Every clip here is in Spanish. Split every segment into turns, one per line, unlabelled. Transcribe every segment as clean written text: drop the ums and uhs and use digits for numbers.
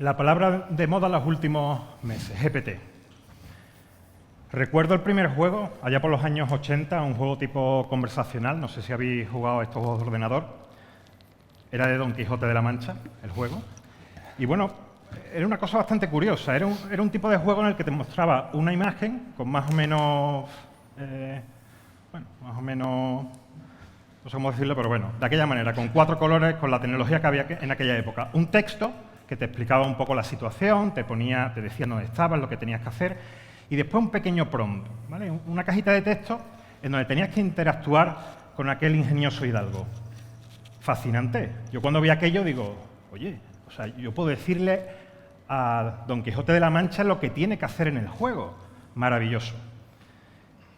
La palabra de moda en los últimos meses, GPT. Recuerdo el primer juego, allá por los años 80, un juego tipo conversacional, no sé si habéis jugado estos juegos de ordenador. Era de Don Quijote de la Mancha, el juego. Y bueno, era una cosa bastante curiosa. Era un tipo de juego en el que te mostraba una imagen con más o menos... no sé cómo decirlo, pero bueno, de aquella manera, con 4 colores, con la tecnología que había en aquella época. Un texto que te explicaba un poco la situación, te decía dónde estabas, lo que tenías que hacer, y después un pequeño prompt, ¿vale? Una cajita de texto en donde tenías que interactuar con aquel ingenioso hidalgo. Fascinante. Yo cuando vi aquello digo, oye, o sea, yo puedo decirle a Don Quijote de la Mancha lo que tiene que hacer en el juego. Maravilloso.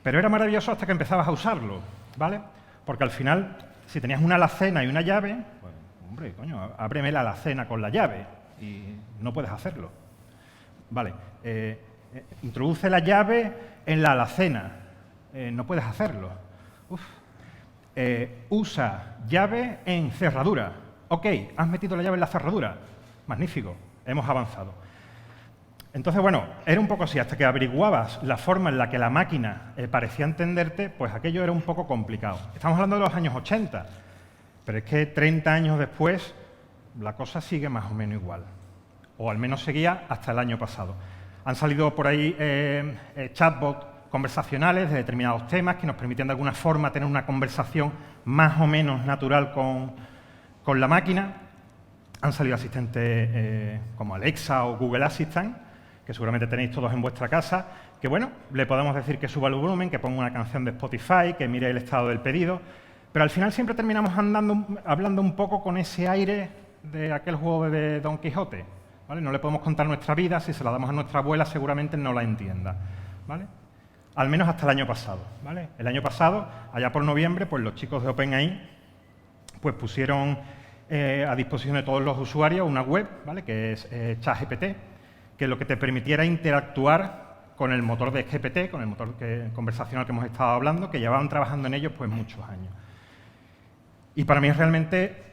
Pero era maravilloso hasta que empezabas a usarlo, ¿vale? Porque al final, si tenías una alacena y una llave, pues, hombre, coño, ábreme la alacena con la llave y no puedes hacerlo. Vale, introduce la llave en la alacena, no puedes hacerlo. Usa llave en cerradura. Ok, has metido la llave en la cerradura. Magnífico, hemos avanzado. Entonces, bueno, era un poco así, hasta que averiguabas la forma en la que la máquina parecía entenderte, pues aquello era un poco complicado. Estamos hablando de los años 80, pero es que 30 años después la cosa sigue más o menos igual, o al menos seguía hasta el año pasado. Han salido por ahí chatbots conversacionales de determinados temas que nos permitían de alguna forma tener una conversación más o menos natural con la máquina. Han salido asistentes como Alexa o Google Assistant, que seguramente tenéis todos en vuestra casa, que bueno, le podemos decir que suba el volumen, que ponga una canción de Spotify, que mire el estado del pedido, pero al final siempre terminamos hablando un poco con ese aire de aquel juego de Don Quijote, ¿vale? No le podemos contar nuestra vida, si se la damos a nuestra abuela seguramente no la entienda, ¿vale? Al menos hasta el año pasado, ¿vale? El año pasado, allá por noviembre, pues los chicos de OpenAI pues pusieron a disposición de todos los usuarios una web, ¿vale? Que es ChatGPT, que lo que te permitiera interactuar con el motor de GPT, con el motor conversacional que hemos estado hablando, que llevaban trabajando en ello pues muchos años. Y para mí realmente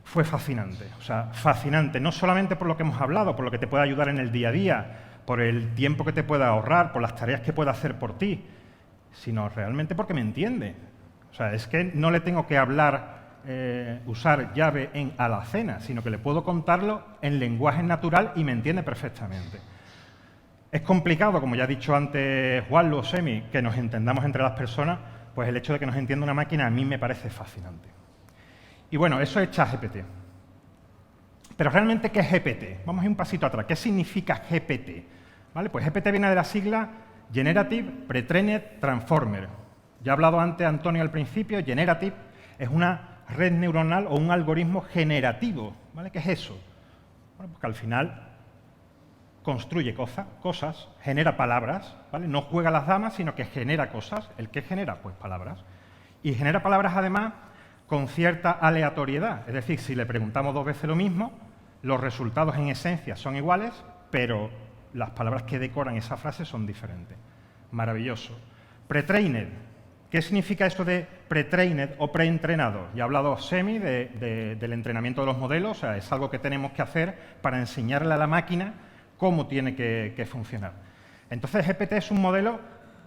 fue fascinante, o sea, fascinante, no solamente por lo que hemos hablado, por lo que te puede ayudar en el día a día, por el tiempo que te pueda ahorrar, por las tareas que pueda hacer por ti, sino realmente porque me entiende. O sea, es que no le tengo que hablar, usar llave en alacena, sino que le puedo contarlo en lenguaje natural y me entiende perfectamente. Es complicado, como ya ha dicho antes Juanlu o Semi, que nos entendamos entre las personas, pues el hecho de que nos entienda una máquina a mí me parece fascinante. Y bueno, eso es ChatGPT. Pero realmente, ¿qué es GPT? Vamos a ir un pasito atrás. ¿Qué significa GPT? ¿Vale? Pues GPT viene de la sigla Generative Pre-trained Transformer. Ya ha hablado antes Antonio al principio, Generative es una red neuronal o un algoritmo generativo, ¿vale? ¿Qué es eso? Bueno, porque al final construye cosas, genera palabras, ¿vale? No juega a las damas, sino que genera cosas. ¿El qué genera? Pues palabras. Y genera palabras, además, con cierta aleatoriedad. Es decir, si le preguntamos 2 veces lo mismo, los resultados en esencia son iguales, pero las palabras que decoran esa frase son diferentes. Maravilloso. Pre-trained. ¿Qué significa esto de pre-trained o preentrenado? Ya ha hablado Semi del entrenamiento de los modelos, o sea, es algo que tenemos que hacer para enseñarle a la máquina cómo tiene que funcionar. Entonces, GPT es un modelo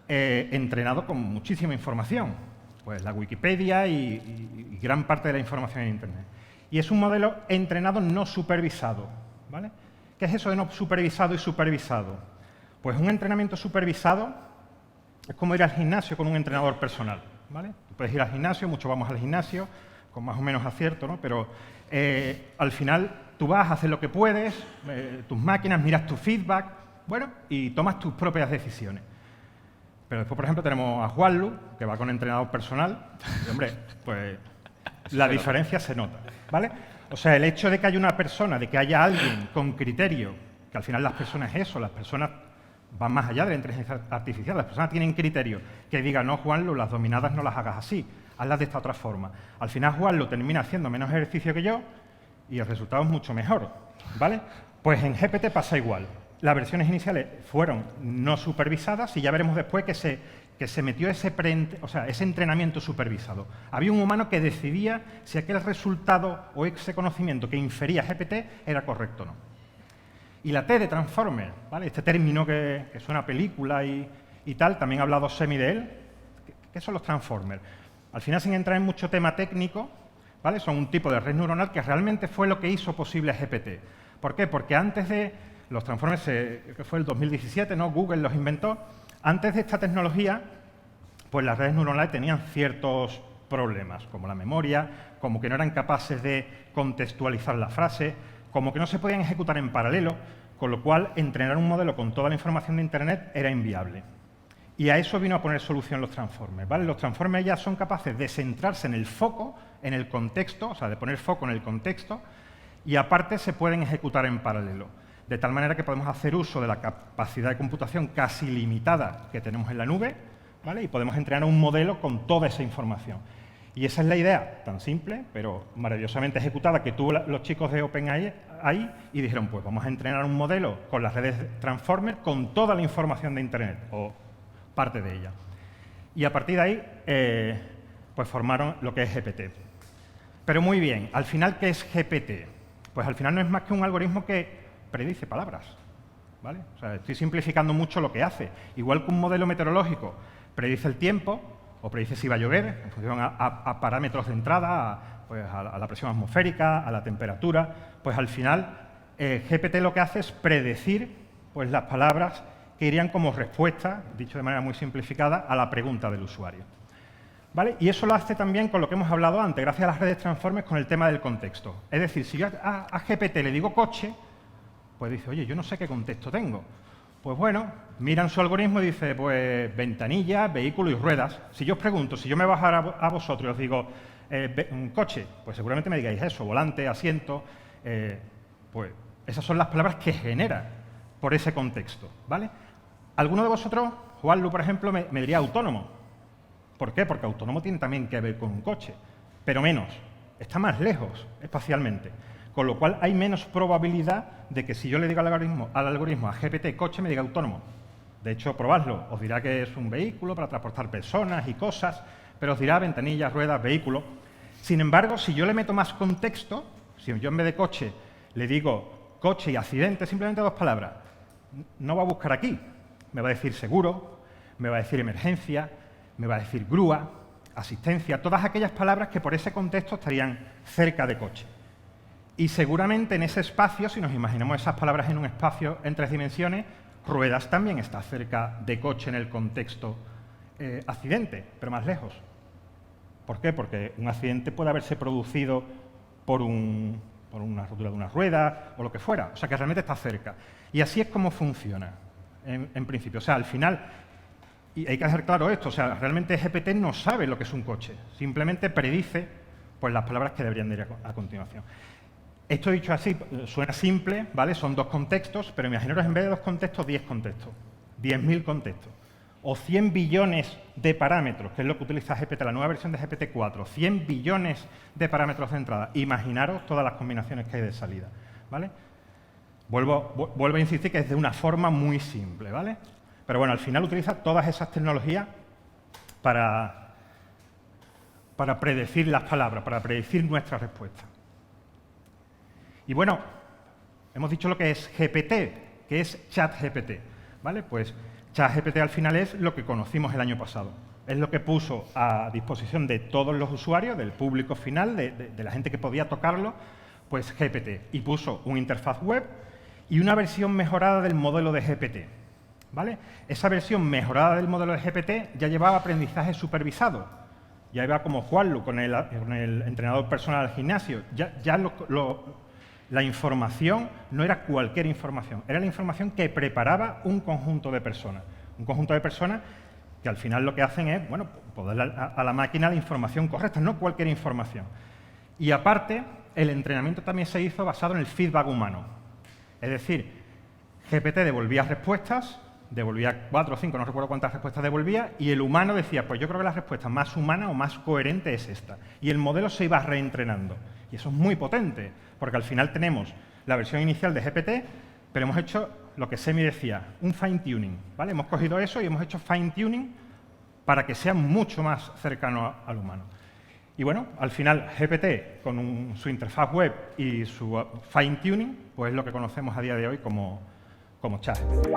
entrenado con muchísima información, pues la Wikipedia y gran parte de la información en Internet. Y es un modelo entrenado no supervisado, ¿vale? ¿Qué es eso de no supervisado y supervisado? Pues un entrenamiento supervisado es como ir al gimnasio con un entrenador personal, ¿vale? Tú puedes ir al gimnasio, muchos vamos al gimnasio, con más o menos acierto, ¿no? Pero al final tú vas, haces lo que puedes, tus máquinas, miras tu feedback, bueno, y tomas tus propias decisiones. Pero después, por ejemplo, tenemos a Juanlu, que va con entrenador personal, y, hombre, pues la diferencia se nota, ¿vale? O sea, el hecho de que haya una persona, de que haya alguien con criterio, que al final las personas es eso, las personas van más allá de la inteligencia artificial, las personas tienen criterio, que diga, no, Juanlu, las dominadas no las hagas así, hazlas de esta otra forma. Al final Juanlu termina haciendo menos ejercicio que yo y el resultado es mucho mejor, ¿vale? Pues en GPT pasa igual. Las versiones iniciales fueron no supervisadas y ya veremos después que se metió ese entrenamiento supervisado. Había un humano que decidía si aquel resultado o ese conocimiento que infería GPT era correcto o no. Y la T de Transformer, ¿vale? Este término que suena a película y tal, también ha hablado Semi de él. ¿Qué son los Transformers? Al final, sin entrar en mucho tema técnico, ¿vale? Son un tipo de red neuronal que realmente fue lo que hizo posible GPT. ¿Por qué? Porque antes de los Transformers, que fue el 2017, ¿no? Google los inventó. Antes de esta tecnología, pues las redes neuronales tenían ciertos problemas, como la memoria, como que no eran capaces de contextualizar la frase, como que no se podían ejecutar en paralelo, con lo cual entrenar un modelo con toda la información de Internet era inviable. Y a eso vino a poner solución los Transformers, ¿vale? Los Transformers ya son capaces de centrarse en el foco, en el contexto, o sea, de poner foco en el contexto, y aparte se pueden ejecutar en paralelo. De tal manera que podemos hacer uso de la capacidad de computación casi limitada que tenemos en la nube, ¿vale? Y podemos entrenar un modelo con toda esa información. Y esa es la idea, tan simple, pero maravillosamente ejecutada, que tuvo los chicos de OpenAI y dijeron, pues vamos a entrenar un modelo con las redes Transformer con toda la información de Internet, o parte de ella. Y a partir de ahí, pues formaron lo que es GPT. Pero muy bien, al final, ¿qué es GPT? Pues al final no es más que un algoritmo que predice palabras, ¿vale? O sea, estoy simplificando mucho lo que hace. Igual que un modelo meteorológico predice el tiempo, o predice si va a llover, en función a parámetros de entrada, pues a la presión atmosférica, a la temperatura, pues al final GPT lo que hace es predecir pues, las palabras que irían como respuesta, dicho de manera muy simplificada, a la pregunta del usuario. ¿Vale? Y eso lo hace también con lo que hemos hablado antes, gracias a las redes Transformers, con el tema del contexto. Es decir, si yo a GPT le digo coche, pues dice, oye, yo no sé qué contexto tengo. Pues bueno, miran su algoritmo y dice, pues ventanilla, vehículo y ruedas. Si yo os pregunto, si yo me bajara a vosotros y os digo un coche, pues seguramente me digáis eso, volante, asiento, pues esas son las palabras que genera por ese contexto, ¿vale? Alguno de vosotros, Juanlu, por ejemplo, me diría autónomo. ¿Por qué? Porque autónomo tiene también que ver con un coche, pero menos, está más lejos espacialmente. Con lo cual hay menos probabilidad de que si yo le digo al algoritmo, a GPT coche, me diga autónomo. De hecho, probadlo. Os dirá que es un vehículo para transportar personas y cosas, pero os dirá ventanillas, ruedas, vehículo. Sin embargo, si yo le meto más contexto, si yo en vez de coche le digo coche y accidente, simplemente dos palabras, no va a buscar aquí. Me va a decir seguro, me va a decir emergencia, me va a decir grúa, asistencia, todas aquellas palabras que por ese contexto estarían cerca de coche. Y seguramente en ese espacio, si nos imaginamos esas palabras en un espacio en 3 dimensiones, ruedas también está cerca de coche en el contexto accidente, pero más lejos. ¿Por qué? Porque un accidente puede haberse producido por una rotura de una rueda o lo que fuera, o sea que realmente está cerca. Y así es como funciona, en principio. O sea, al final, y hay que dejar claro esto, o sea, realmente GPT no sabe lo que es un coche, simplemente predice pues, las palabras que deberían de ir a continuación. Esto dicho así, suena simple, ¿vale? Son 2 contextos, pero imaginaros en vez de 2 contextos, 10 contextos, 10.000 contextos, o 100 billones de parámetros, que es lo que utiliza GPT, la nueva versión de GPT-4, 100 billones de parámetros de entrada. Imaginaros todas las combinaciones que hay de salida, ¿vale? Vuelvo a insistir que es de una forma muy simple, ¿vale? Pero bueno, al final utiliza todas esas tecnologías para predecir las palabras, para predecir nuestras respuestas. Y bueno, hemos dicho lo que es GPT, que es ChatGPT, ¿vale? Pues ChatGPT al final es lo que conocimos el año pasado. Es lo que puso a disposición de todos los usuarios, del público final, de la gente que podía tocarlo, pues GPT. Y puso una interfaz web y una versión mejorada del modelo de GPT, ¿vale? Esa versión mejorada del modelo de GPT ya llevaba aprendizaje supervisado. Ya iba como Juanlu con el entrenador personal al gimnasio. La información no era cualquier información, era la información que preparaba un conjunto de personas. Un conjunto de personas que al final lo que hacen es, bueno, poder dar a la máquina la información correcta, no cualquier información. Y aparte, el entrenamiento también se hizo basado en el feedback humano. Es decir, GPT devolvía respuestas, devolvía 4 o 5, no recuerdo cuántas respuestas devolvía, y el humano decía, pues yo creo que la respuesta más humana o más coherente es esta. Y el modelo se iba reentrenando. Y eso es muy potente, porque al final tenemos la versión inicial de GPT, pero hemos hecho lo que Semi decía, un fine-tuning, ¿vale? Hemos cogido eso y hemos hecho fine-tuning para que sea mucho más cercano al humano. Y bueno, al final GPT, con su interfaz web y su fine-tuning, pues es lo que conocemos a día de hoy como ChatGPT.